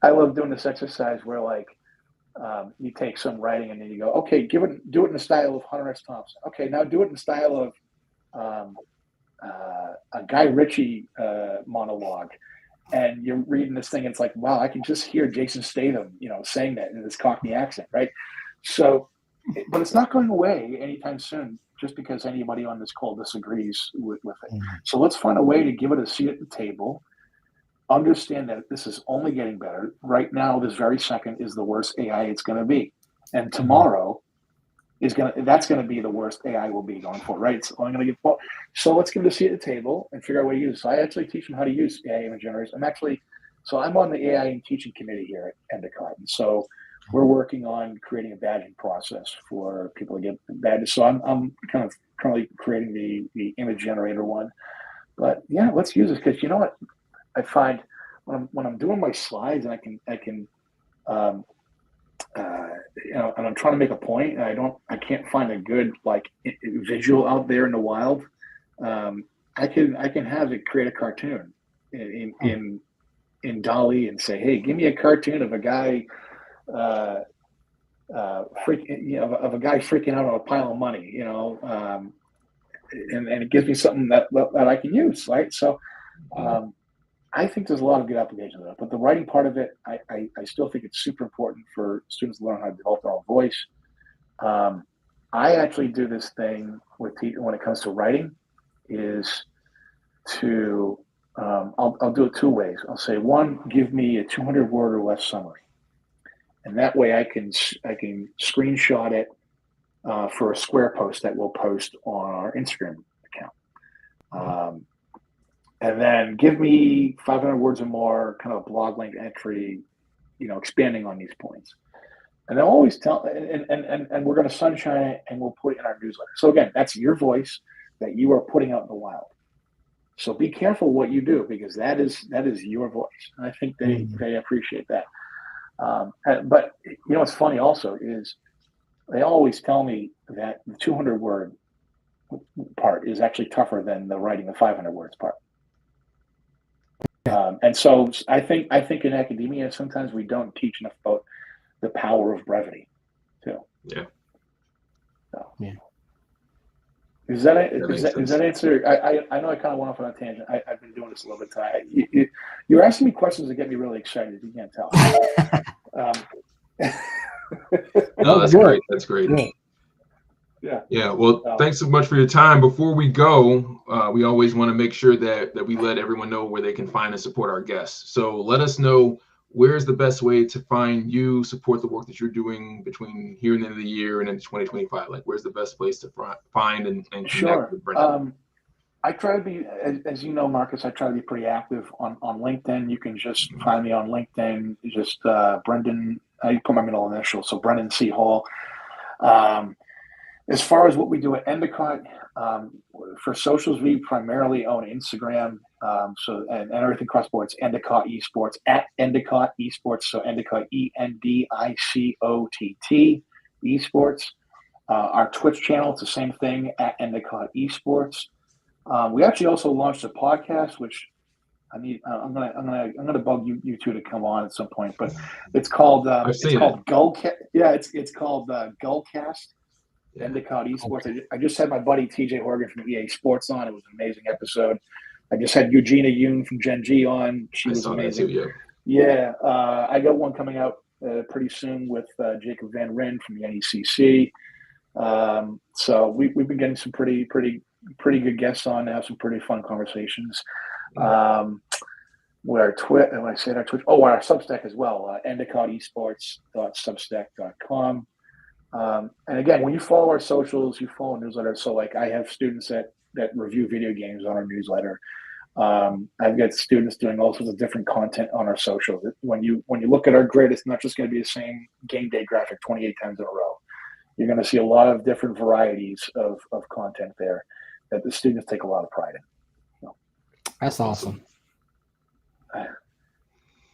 I love doing this exercise where, like, you take some writing and then you go, okay, do it in the style of Hunter S. Thompson. Okay, now do it in the style of a Guy Ritchie monologue. And you're reading this thing, and it's like, wow, I can just hear Jason Statham, you know, saying that in this Cockney accent, right? So, but it's not going away anytime soon just because anybody on this call disagrees with it. So let's find a way to give it a seat at the table, understand that this is only getting better. Right now, this very second is the worst AI it's going to be. And tomorrow that's going to be the worst AI will be going forward, right? It's only going to get, so let's give it a seat at the table and figure out what to use. So I actually teach them how to use AI image generators. I'm on the AI and teaching committee here at Endicott. And so we're working on creating a badging process for people to get badges. So I'm kind of currently creating the image generator one. But yeah, let's use this, because you know what I find when I'm doing my slides and I can you know, and I'm trying to make a point and I can't find a good like visual out there in the wild. I can have it create a cartoon in DALL-E and say, hey, give me a cartoon of a guy of a guy freaking out on a pile of money, you know, and it gives me something that I can use, right? So I think there's a lot of good applications of it, but the writing part of it, I still think it's super important for students to learn how to develop their own voice. I actually do this thing when it comes to writing is to I'll do it two ways. I'll say, one, give me a 200-word or less summary, and that way I can screenshot it for a Square post that we'll post on our Instagram account. And then give me 500 words or more, kind of a blog length entry, you know, expanding on these points. And they'll always tell, and we're going to sunshine it and we'll put it in our newsletter. So again, that's your voice that you are putting out in the wild. So be careful what you do, because that is your voice. And I think they appreciate that. But you know, what's funny also is they always tell me that the 200-word part is actually tougher than the writing the 500 words part. And so I think in academia, sometimes we don't teach enough about the power of brevity too. Yeah. So, yeah. Is that answer? I know I kind of went off on a tangent. I've been doing this a little bit time. You're asking me questions that get me really excited. You can't tell. No, that's great. That's great. Yeah. Yeah. Well, thanks so much for your time. Before we go, we always want to make sure that we let everyone know where they can find and support our guests. So let us know where's the best way to find you, support the work that you're doing between here and the end of the year and into 2025? Like, where's the best place to find and connect Sure. with Brendan? I try to be, as you know, Marcus, I try to be pretty active on LinkedIn. You can just find me on LinkedIn. Just Brendan, I put my middle initial, so Brendan C. Hall. As far as what we do at Endicott, for socials, we primarily own Instagram. And everything cross-board, it's Endicott Esports, at Endicott Esports. So Endicott, ENDICOTT, Esports. Our Twitch channel, it's the same thing, at Endicott Esports. We actually also launched a podcast, which I'm gonna bug you two to come on at some point, but it's called Gullcast. Yeah, it's called Gullcast. Yeah. Endicott Esports. I just had my buddy TJ Horgan from EA Sports on. It was an amazing episode. I just had Eugenia Yoon from Gen G on. She was amazing. Too, yeah. I got one coming out pretty soon with Jacob Van Ryn from the NECC. So we've been getting some pretty good guests on to have some pretty fun conversations. Our Twitch, our Substack as well, EndicottEsports.substack.com. And again, when you follow our socials, you follow newsletters. So like I have students that review video games on our newsletter. I've got students doing all sorts of different content on our socials. When you look at our grid, it's not just going to be the same game day graphic 28 times in a row. You're going to see a lot of different varieties of content there that the students take a lot of pride in. So, that's awesome.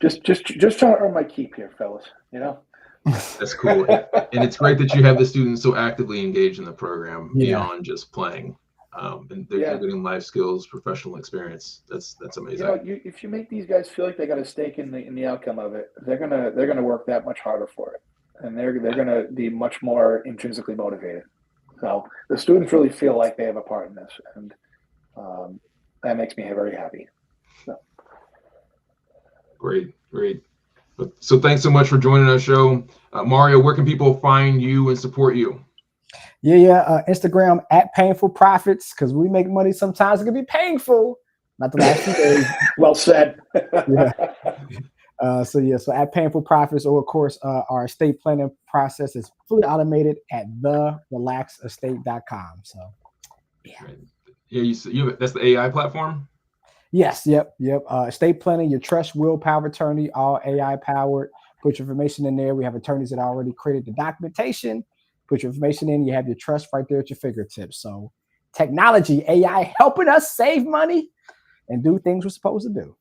Just trying to earn my keep here, fellas. You know. That's cool. And it's great that you have the students so actively engaged in the program beyond just playing. And they're getting life skills, professional experience. That's amazing. If you make these guys feel like they got a stake in the outcome of it, they're gonna work that much harder for it, and they're gonna be much more intrinsically motivated. So the students really feel like they have a part in this, and that makes me very happy. So. Great. So thanks so much for joining our show. Mario, where can people find you and support you? Instagram at Painful Profits, because we make money sometimes it can be painful. Not the last few days. Well said. So at Painful Profits, or of course our estate planning process is fully automated at therelaxestate.com. So that's the AI platform. Yes, yep. Estate planning, your trust, will, power of attorney, all AI powered. Put your information in there. We have attorneys that already created the documentation. Put your information in. You have your trust right there at your fingertips. So technology, AI helping us save money and do things we're supposed to do.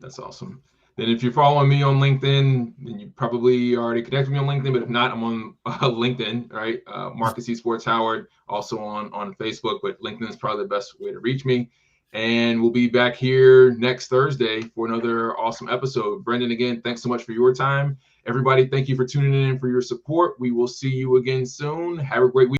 That's awesome. Then if you're following me on LinkedIn, then you probably already connected me on LinkedIn. But if not, I'm on LinkedIn, right? Marcus Esports Howard, also on Facebook. But LinkedIn is probably the best way to reach me. And we'll be back here next Thursday for another awesome episode. Brendan, again, thanks so much for your time. Everybody, thank you for tuning in and for your support. We will see you again soon. Have a great week.